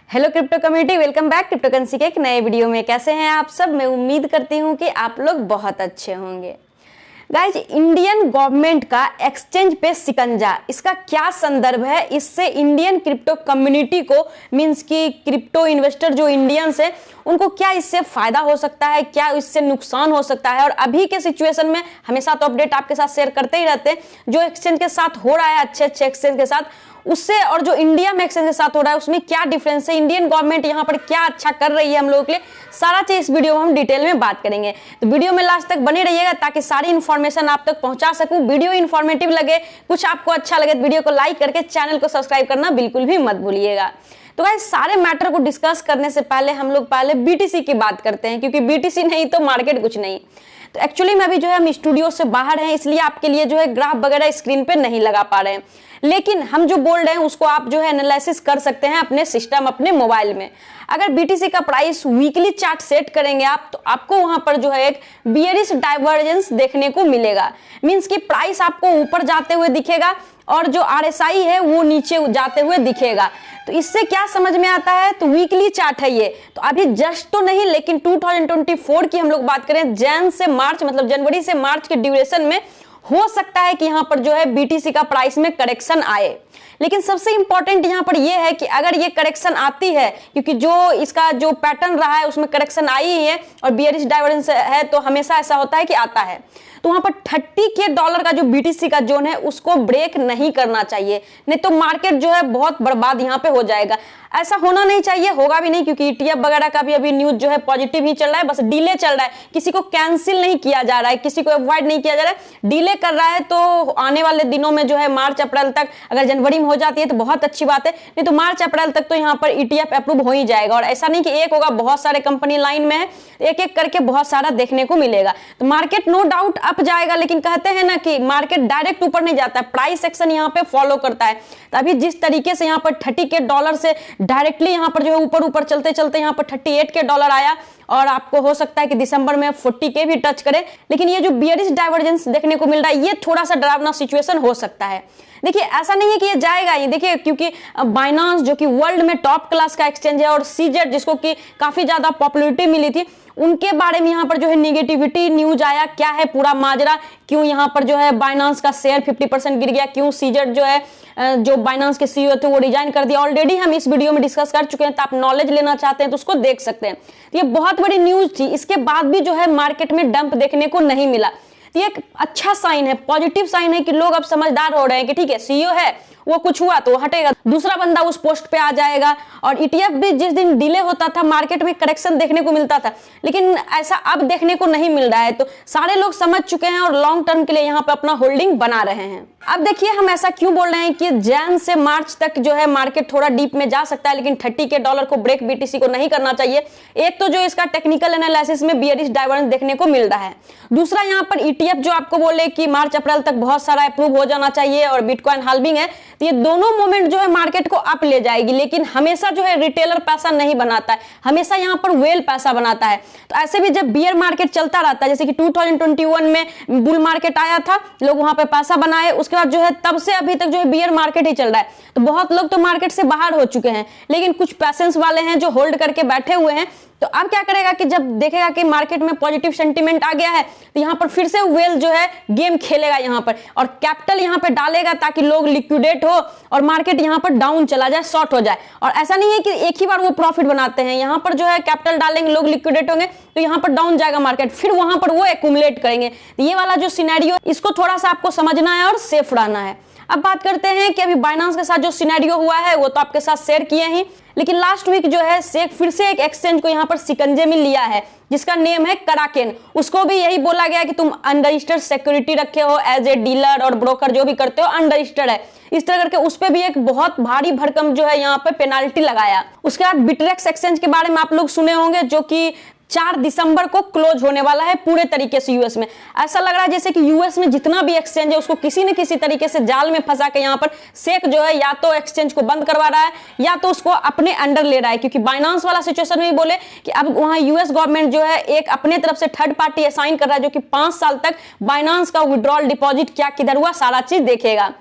Hello crypto community, welcome back crypto currency के एक नए वीडियो में। कैसे हैं आप सब? मैं उम्मीद करती हूं कि आप लोग बहुत अच्छे होंगे। गाइज, इंडियन गवर्नमेंट का एक्सचेंज पे शिकंजा, इसका क्या संदर्भ है? इससे इंडियन क्रिप्टो कम्युनिटी को, मींस कि क्रिप्टो इन्वेस्टर जो इंडियंस है उनको क्या इससे फायदा हो सकता है, क्या इससे नुकसान हो सकता है? और अभी के सिचुएशन में हमेशा तो अपडेट आपके साथ शेयर करते ही रहते हैं। जो एक्सचेंज के साथ हो रहा है, अच्छे अच्छे एक्सचेंज के साथ, उससे और जो इंडिया में एक्सचेंज के साथ हो रहा है उसमें क्या डिफरेंस है, इंडियन गवर्नमेंट यहाँ पर क्या अच्छा कर रही है हम लोगों के लिए, सारा चीज इस वीडियो में हम डिटेल में बात करेंगे। तो वीडियो में लास्ट तक बने रहिएगा ताकि सारी इन्फॉर्मेशन आप तक पहुंचा सकूं। वीडियो इन्फॉर्मेटिव लगे, कुछ आपको अच्छा लगे तो वीडियो को लाइक करके चैनल को सब्सक्राइब करना बिल्कुल भी मत भूलिएगा। तो गाइस, सारे मैटर को डिस्कस करने से पहले हम लोग पहले बीटीसी की बात करते हैं, क्योंकि बीटीसी नहीं तो मार्केट कुछ नहीं। तो एक्चुअली में अभी जो है हम स्टूडियो से बाहर हैं, इसलिए आपके लिए जो है ग्राफ वगैरह स्क्रीन पे नहीं लगा पा रहे हैं, लेकिन हम जो बोल रहे हैं उसको आप जो है एनालिसिस कर सकते हैं अपने सिस्टम, अपने मोबाइल में। अगर बीटीसी का प्राइस वीकली चार्ट सेट करेंगे आप, तो आपको वहां पर जो है एक बियरिश डाइवर्जेंस देखने को मिलेगा। मींस कि प्राइस आपको ऊपर जाते हुए दिखेगा और जो आरएसआई है वो नीचे जाते हुए दिखेगा। तो इससे क्या समझ में आता है? तो वीकली चार्ट है ये। तो अभी जस्ट तो नहीं, लेकिन 2024 की हम लोग बात करें, जैन से मार्च, मतलब जनवरी से मार्च के ड्यूरेशन में हो सकता है कि यहां पर जो है बीटीसी का प्राइस में करेक्शन आए। लेकिन सबसे इंपॉर्टेंट यहां पर यह है कि अगर ये करेक्शन आती है, क्योंकि जो इसका जो पैटर्न रहा है उसमें करेक्शन आई ही है और बियरिश डाइवर्जेंस है, तो हमेशा ऐसा होता है कि आता है, तो वहां पर $30K का जो बीटीसी का जोन है उसको ब्रेक नहीं करना चाहिए, नहीं तो मार्केट जो है बहुत बर्बाद यहां पे हो जाएगा। ऐसा होना नहीं चाहिए, होगा भी नहीं, क्योंकि ईटीएफ वगैरह का भी अभी न्यूज जो है पॉजिटिव ही चल रहा है, बस डिले चल रहा है। किसी को कैंसिल नहीं किया जा रहा है, किसी को अवॉइड नहीं किया जा रहा है, डिले कर रहा है। तो आने वाले दिनों में जो है मार्च अप्रैल तक, अगर जनवरी में हो जाती है तो बहुत अच्छी बात है, नहीं तो मार्च अप्रैल तक तो यहाँ पर ईटीएफ अप्रूव हो ही जाएगा। और ऐसा नहीं कि एक होगा, बहुत सारे कंपनी लाइन में है, एक एक करके बहुत सारा देखने को मिलेगा। तो मार्केट नो डाउट अप जाएगा, लेकिन कहते हैं ना कि मार्केट डायरेक्ट ऊपर नहीं जाता है, प्राइस एक्शन यहाँ पे फॉलो करता है। तो अभी जिस तरीके से यहाँ पर $30K से डायरेक्टली यहाँ पर जो है ऊपर ऊपर चलते चलते यहाँ पर $38K आया, और आपको हो सकता है कि दिसंबर में 40K भी टच करे। लेकिन ये जो बियरिश डाइवर्जेंस देखने को मिल रहा है, ये थोड़ा सा डरावना सिचुएशन हो सकता है। देखिए, ऐसा नहीं है कि ये जाएगा ही, देखिए, क्योंकि बाइनांस जो कि वर्ल्ड में टॉप क्लास का एक्सचेंज है, और सीजेड जिसको कि काफी ज्यादा पॉपुलैरिटी मिली थी, उनके बारे में यहाँ पर जो है नेगेटिविटी न्यूज आया। क्या है पूरा माजरा, क्यों यहाँ पर जो है बाइनांस का शेयर 50% गिर गया, क्यों सीजेड जो है जो बाइनांस के सीईओ थे वो रिजाइन कर दिया। ऑलरेडी हम इस वीडियो में डिस्कस कर चुके हैं, तो आप नॉलेज लेना चाहते हैं तो उसको देख सकते हैं। तो ये बहुत बड़ी न्यूज थी, इसके बाद भी जो है मार्केट में डंप देखने को नहीं मिला। तो ये एक अच्छा साइन है, पॉजिटिव साइन है कि लोग अब समझदार हो रहे हैं कि ठीक है, सीईओ है, वो कुछ हुआ तो हटेगा, दूसरा बंदा उस पोस्ट पे आ जाएगा। और ईटीएफ भी जिस दिन डिले होता था मार्केट में करेक्शन देखने को मिलता था, लेकिन ऐसा अब देखने को नहीं मिल रहा है। तो सारे लोग समझ चुके हैं और लॉन्ग टर्म के लिए यहाँ पे अपना होल्डिंग बना रहे हैं। अब देखिए, हम ऐसा क्यों बोल रहे हैं कि जैन से मार्च तक जो है मार्केट थोड़ा डीप में जा सकता है, लेकिन $30K को ब्रेक बीटीसी को नहीं करना चाहिए। एक तो जो इसका टेक्निकल एनालिसिस में बियरिश डाइवर्जेंस देखने को मिल रहा है, दूसरा यहाँ पर ईटीएफ जो आपको बोले कि मार्च अप्रैल तक बहुत सारा अप्रूव हो जाना चाहिए, और बिटकॉइन हाल्विंग है, तो ये दोनों मोमेंट जो है मार्केट को अप ले जाएगी। लेकिन हमेशा जो है रिटेलर पैसा नहीं बनाता है, हमेशा यहाँ पर वेल पैसा बनाता है। तो ऐसे भी जब बियर मार्केट चलता रहता है, जैसे कि 2021 में बुल मार्केट आया था, लोग वहां पे पैसा बनाए, उसके बाद जो है तब से अभी तक जो है बियर मार्केट ही चल रहा है। तो बहुत लोग तो मार्केट से बाहर हो चुके हैं, लेकिन कुछ पैसेंस वाले हैं जो होल्ड करके बैठे हुए हैं। तो अब क्या करेगा कि जब देखेगा कि मार्केट में पॉजिटिव सेंटीमेंट आ गया है, तो यहाँ पर फिर से वेल जो है गेम खेलेगा यहाँ पर, और कैपिटल यहाँ पे डालेगा ताकि लोग लिक्विडेट हो और मार्केट यहाँ पर डाउन चला जाए, शॉर्ट हो जाए। और ऐसा नहीं है कि एक ही बार वो प्रॉफिट बनाते हैं, यहाँ पर जो है कैपिटल डालेंगे, लोग लिक्विडेट होंगे, तो यहाँ पर डाउन जाएगा मार्केट, फिर वहां पर वो एक्यूमुलेट करेंगे। तो ये वाला जो सिनेरियो, इसको थोड़ा सा आपको समझना है और सेफ रहना है। अब बात करते हैं कि अभी बाइनांस के साथ जो सिनेरियो हुआ है वो तो आपके साथ शेयर किए ही, लेकिन लास्ट वीक जो है फिर से एक एक्सचेंज को यहाँ पर शिकंजे में लिया है, जिसका नेम है कराकेन। उसको भी यही बोला गया कि तुम अनरजिस्टर्ड सिक्योरिटी रखे हो, एज ए डीलर और ब्रोकर जो भी करते हो अनरजिस्टर्ड है, इस तरह करके उस पे भी एक बहुत भारी भरकम जो है यहाँ पे पेनाल्टी लगाया। उसके बाद बिटरेक्स एक्सचेंज के बारे में आप लोग सुने होंगे, जो कि 4 दिसंबर को क्लोज होने वाला है पूरे तरीके से यूएस में। ऐसा लग रहा है जैसे कि यूएस में जितना भी एक्सचेंज है उसको किसी न किसी तरीके से जाल में फंसा के यहाँ पर सेक जो है या तो एक्सचेंज को बंद करवा रहा है या तो उसको अपने अंडर ले रहा है। क्योंकि बाइनांस वाला सिचुएशन में भी बोले कि अब वहां यूएस गवर्नमेंट जो है एक अपने तरफ से थर्ड पार्टी असाइन कर रहा है, जो कि 5 साल तक बाइनांस का विड्रॉल डिपॉजिट क्या किधर हुआ सारा चीज देखेगा।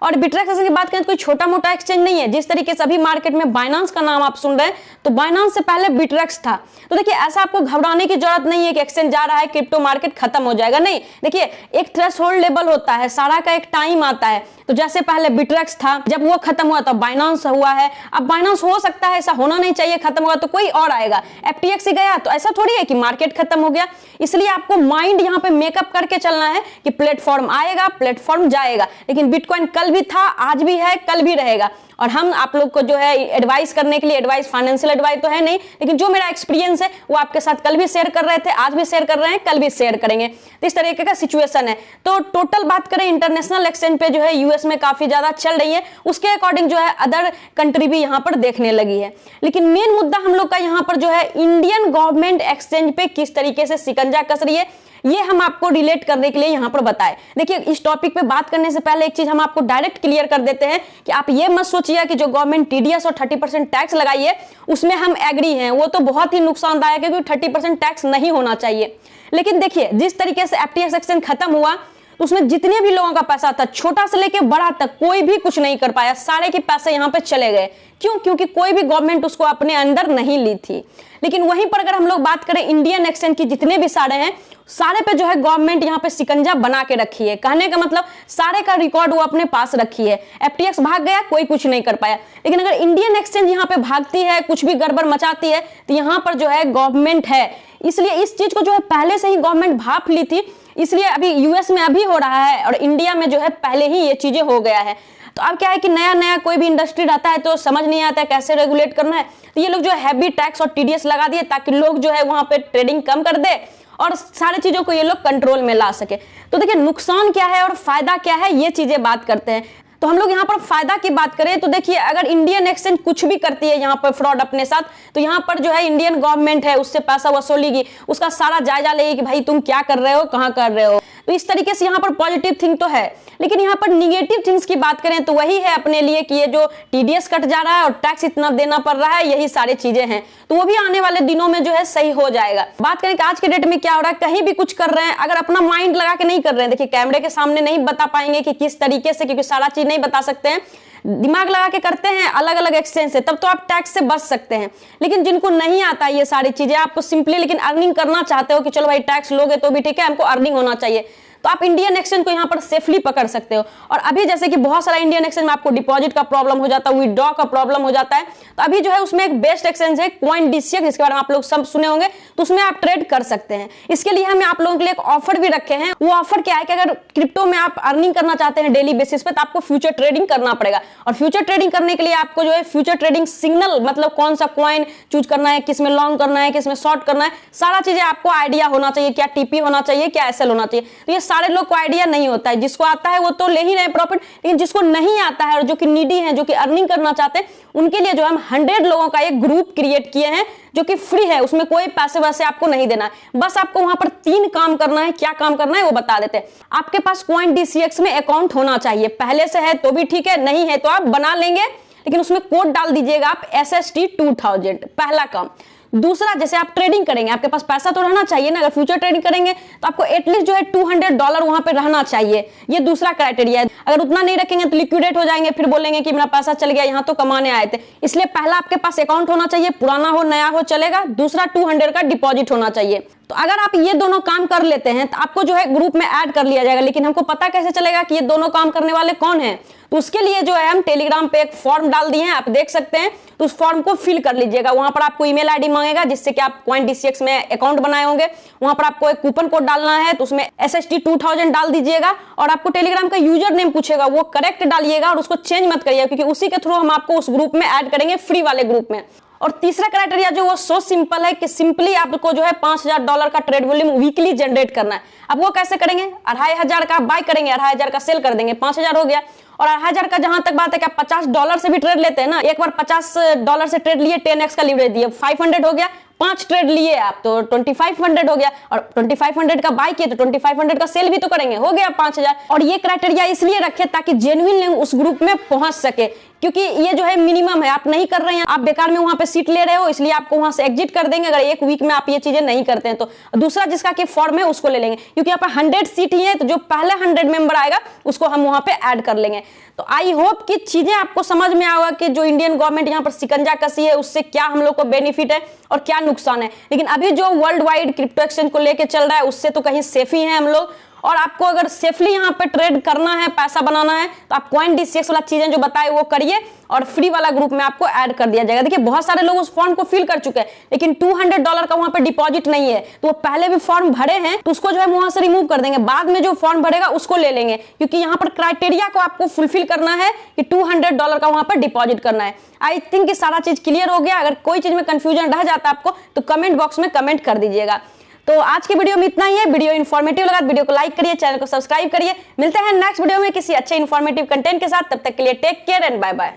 और बिटरेक्स की बात करें तो कोई छोटा मोटा एक्सचेंज नहीं है। जिस तरीके से अभी मार्केट में बाइनांस का नाम आप सुन रहे हैं, तो बाइनांस से पहले बिटरेक्स था। तो देखिए ऐसा आपको घबराने की जरूरत नहीं है कि एक्सचेंज जा रहा है क्रिप्टो मार्केट खत्म हो जाएगा, नहीं। देखिए एक थ्रेशोल्ड लेवल होता है, सारा का एक टाइम आता है। तो जैसे पहले बिटरेक्स था, जब वो खत्म हुआ तो बाइनांस हुआ है। अब बाइनांस हो सकता है, ऐसा होना नहीं चाहिए, खत्म हुआ तो कोई और आएगा। एफटीएक्स ही गया तो ऐसा थोड़ी है कि मार्केट खत्म हो गया। इसलिए आपको माइंड यहाँ पे मेकअप करके चलना है कि प्लेटफॉर्म आएगा, प्लेटफॉर्म जाएगा। लेकिन बिटकॉइन कल भी था, आज भी है, कल भी रहेगा। और हम आप लोग को जो है एडवाइस करने के लिए, एडवाइस फाइनेंशियल एडवाइस तो है नहीं, लेकिन जो मेरा एक्सपीरियंस है वो आपके साथ कल भी शेयर कर रहे थे, आज भी शेयर कर रहे हैं, कल भी शेयर करेंगे। तो इस तरीके का सिचुएशन है। तो टोटल बात करें इंटरनेशनल एक्सचेंज पे जो है यूएस में काफी ज्यादा चल रही है, उसके अकॉर्डिंग जो है अदर कंट्री भी यहाँ पर देखने लगी है। लेकिन मेन मुद्दा हम लोग का यहाँ पर जो है इंडियन गवर्नमेंट एक्सचेंज पे किस तरीके से शिकंजा कस रही है, ये हम आपको रिलेट करने के लिए यहाँ पर बताए। देखिए इस टॉपिक पे बात करने से पहले एक चीज हम आपको डायरेक्ट क्लियर कर देते हैं कि आप ये मत सोचिए कि जो गवर्नमेंट टीडीएस और 30% टैक्स लगाई है उसमें हम एग्री हैं। वो तो बहुत ही नुकसानदायक है, क्योंकि 30% टैक्स नहीं होना चाहिए। लेकिन देखिए जिस तरीके से एफटीएक्स एक्सचेंज खत्म हुआ, तो उसमें जितने भी लोगों का पैसा था, छोटा से लेके बड़ा तक, कोई भी कुछ नहीं कर पाया। सारे के पैसे यहाँ पे चले गए। क्यों? क्योंकि कोई भी गवर्नमेंट उसको अपने अंदर नहीं ली थी। लेकिन वहीं पर अगर हम लोग बात करें इंडियन एक्सचेंज की, जितने भी सारे हैं, सारे पे जो है गवर्नमेंट यहाँ पे शिकंजा बना के रखी है। कहने का मतलब सारे का रिकॉर्ड वो अपने पास रखी है। एफटीएक्स भाग गया, कोई कुछ नहीं कर पाया। लेकिन अगर इंडियन एक्सचेंज यहाँ पे भागती है, कुछ भी गड़बड़ मचाती है, तो यहाँ पर जो है गवर्नमेंट है। इसलिए इस चीज को जो है पहले से ही गवर्नमेंट भाप ली थी। इसलिए अभी यूएस में अभी हो रहा है और इंडिया में जो है पहले ही ये चीजें हो गया है। तो अब क्या है कि नया नया कोई भी इंडस्ट्री रहता है तो समझ नहीं आता है कैसे रेगुलेट करना है। तो ये लोग जो है हैवी टैक्स और टीडीएस लगा दिए ताकि लोग जो है वहां पे ट्रेडिंग कम कर दे और सारी चीजों को ये लोग कंट्रोल में ला सके। तो देखिए नुकसान क्या है और फायदा क्या है, ये चीजें बात करते हैं। तो हम लोग यहाँ पर फायदा की बात करें तो देखिए अगर इंडियन एक्सचेंज कुछ भी करती है यहाँ पर फ्रॉड अपने साथ, तो यहाँ पर जो है इंडियन गवर्नमेंट है उससे पैसा वसूलेगी, उसका सारा जायजा लेगी कि भाई तुम क्या कर रहे हो, कहाँ कर रहे हो। तो इस तरीके से यहाँ पर पॉजिटिव थिंग तो है। लेकिन यहाँ पर निगेटिव थिंग्स की बात करें तो वही है अपने लिए कि ये जो टीडीएस कट जा रहा है और टैक्स इतना देना पड़ रहा है, यही सारी चीजें हैं। तो वो भी आने वाले दिनों में जो है सही हो जाएगा। बात करें कि आज के डेट में क्या हो रहा है, कहीं भी कुछ कर रहे हैं, अगर अपना माइंड लगा के नहीं कर रहे हैं, देखिए कैमरे के सामने नहीं बता पाएंगे कि किस तरीके से, क्योंकि सारा चीज नहीं बता सकते हैं, दिमाग लगा के करते हैं अलग अलग एक्सचेंज से, तब तो आप टैक्स से बच सकते हैं। लेकिन जिनको नहीं आता ये सारी चीजें, आपको सिंपली लेकिन अर्निंग करना चाहते हो कि चलो भाई टैक्स लोगे तो भी ठीक है, हमको अर्निंग होना चाहिए, तो आप इंडियन एक्सचेंज को यहाँ पर सेफली पकड़ सकते हो। और अभी जैसे कि बहुत सारा इंडियन एक्सचेंज में आपको डिपॉजिट का प्रॉब्लम हो जाता है, विड्रॉ का प्रॉब्लम हो जाता है, तो अभी जो है उसमें एक बेस्ट एक्सचेंज है CoinDCX, जिसके बारे में आप लोग सब सुने होंगे, तो उसमें आप ट्रेड कर सकते हैं। इसके लिए हमें आप लोगों के लिए एक ऑफर भी रखे हैं। वो ऑफर क्या है कि अगर क्रिप्टो में आप अर्निंग करना चाहते हैं डेली बेसिस पे, तो आपको फ्यूचर ट्रेडिंग करना पड़ेगा। और फ्यूचर ट्रेडिंग करने के लिए आपको जो है फ्यूचर ट्रेडिंग सिग्नल, मतलब कौन सा कॉइन चूज करना है, किसमें लॉन्ग करना है, किसमें शॉर्ट करना है, सारा चीजें आपको आइडिया होना चाहिए। क्या टीपी होना चाहिए, क्या एसएल होना चाहिए, तो ये सारे लोग को आइडिया नहीं होता है। जिसको आता है वो तो ले ही रहे प्रॉफिट, लेकिन जिसको नहीं आता है और जो कि नीडी है, जो कि अर्निंग करना चाहते हैं, उनके लिए जो हम 100 लोगों का एक ग्रुप क्रिएट किए हैं जो कि फ्री है। उसमें कोई पैसे वैसे आपको नहीं देना है, बस आपको वहां पर 3 काम करना है। क्या काम करना है वो बता देते हैं। आपके पास CoinDCX में अकाउंट होना चाहिए, पहले से है तो भी ठीक है, नहीं है तो आप बना लेंगे, लेकिन उसमें कोड डाल दीजिएगा आप SST2000, पहला काम। दूसरा, जैसे आप ट्रेडिंग करेंगे, आपके पास पैसा तो रहना चाहिए ना। अगर फ्यूचर ट्रेडिंग करेंगे तो आपको एटलीस्ट जो है $200 वहां पे रहना चाहिए, ये दूसरा क्राइटेरिया है। अगर उतना नहीं रखेंगे तो लिक्विडेट हो जाएंगे, फिर बोलेंगे कि मेरा पैसा चल गया, यहाँ तो कमाने आए थे। इसलिए पहला आपके पास अकाउंट होना चाहिए, पुराना हो नया हो चलेगा। दूसरा 200 का डिपॉजिट होना चाहिए। तो अगर आप ये दोनों काम कर लेते हैं तो आपको जो है ग्रुप में ऐड कर लिया जाएगा। लेकिन हमको पता कैसे चलेगा कि ये दोनों काम करने वाले कौन हैं? तो उसके लिए जो है हम टेलीग्राम पे एक फॉर्म डाल दिए हैं, आप देख सकते हैं। तो उस फॉर्म को फिल कर लीजिएगा। वहां पर आपको ईमेल आईडी मांगेगा जिससे कि आप CoinDCX में अकाउंट बनाए होंगे। वहां पर आपको एक कूपन कोड डालना है, तो उसमें SST2000 डाल दीजिएगा। और आपको टेलीग्राम का यूजर नेम पूछेगा, वो करेक्ट डालिएगा और उसको चेंज मत करिएगा, क्योंकि उसी के थ्रू हम आपको उस ग्रुप में ऐड करेंगे, फ्री वाले ग्रुप में। और तीसरा क्राइटेरिया जो वो सो सिंपल है कि सिंपली आपको जो है $5000 का ट्रेड वॉल्यूम वीकली जनरेट करना है। अब वो कैसे करेंगे? 2500 का बाय करेंगे, 2500 का सेल कर देंगे, 5000 हो गया। और 2500 का जहां तक बात है कि आप $50 से भी ट्रेड लेते हैं ना, एक बार $50 से ट्रेड लिए, 10x का लीवरेज दिए, 500 हो गया। 5 ट्रेड लिए आप तो 2500 हो गया, और 2500 का बाय किए तो 2500 का सेल भी तो करेंगे, हो गया 5000। और ये क्राइटेरिया इसलिए रखे ताकि जेन्युइन लोग उस ग्रुप में पहुंच सके। क्योंकि ये जो है मिनिमम है, आप नहीं कर रहे हैं, आप बेकार में वहां पे सीट ले रहे हो, इसलिए आपको वहां से एग्जिट कर देंगे अगर एक वीक में आप ये चीजें नहीं करते हैं तो। दूसरा जिसका कि फॉर्म है उसको ले लेंगे, क्योंकि यहाँ पे 100 सीट ही है, तो जो पहले 100 मेंबर आएगा उसको हम वहां पे ऐड कर लेंगे। तो आई होप कि चीजें आपको समझ में आएगा कि जो इंडियन गवर्नमेंट यहाँ पर शिकंजा कसी है उससे क्या हम लोग को बेनिफिट है और क्या नुकसान है। लेकिन अभी जो वर्ल्ड वाइड क्रिप्टो एक्सचेंज को लेके चल रहा है उससे तो कहीं सेफ ही है हम लोग। और आपको अगर सेफली यहाँ पे ट्रेड करना है, पैसा बनाना है, तो आप CoinDCX वाला चीजें जो बताए वो करिए और फ्री वाला ग्रुप में आपको ऐड कर दिया जाएगा। देखिए बहुत सारे लोग उस फॉर्म को फिल कर चुके हैं, लेकिन $200 का वहां पे डिपॉजिट नहीं है, तो वो पहले भी फॉर्म भरे हैं तो उसको जो है वहां से रिमूव कर देंगे, बाद में जो फॉर्म भरेगा उसको ले लेंगे, क्योंकि यहाँ पर क्राइटेरिया को आपको फुलफिल करना है कि $200 का वहां पर डिपॉजिट करना है। आई थिंक सारा चीज क्लियर हो गया। अगर कोई चीज में कंफ्यूजन रह जाता है आपको तो कमेंट बॉक्स में कमेंट कर दीजिएगा। तो आज की वीडियो में इतना ही है। वीडियो इन्फॉर्मेटिव लगा तो वीडियो को लाइक करिए, चैनल को सब्सक्राइब करिए। मिलते हैं नेक्स्ट वीडियो में किसी अच्छे इन्फॉर्मेटिव कंटेंट के साथ, तब तक के लिए take care and bye bye.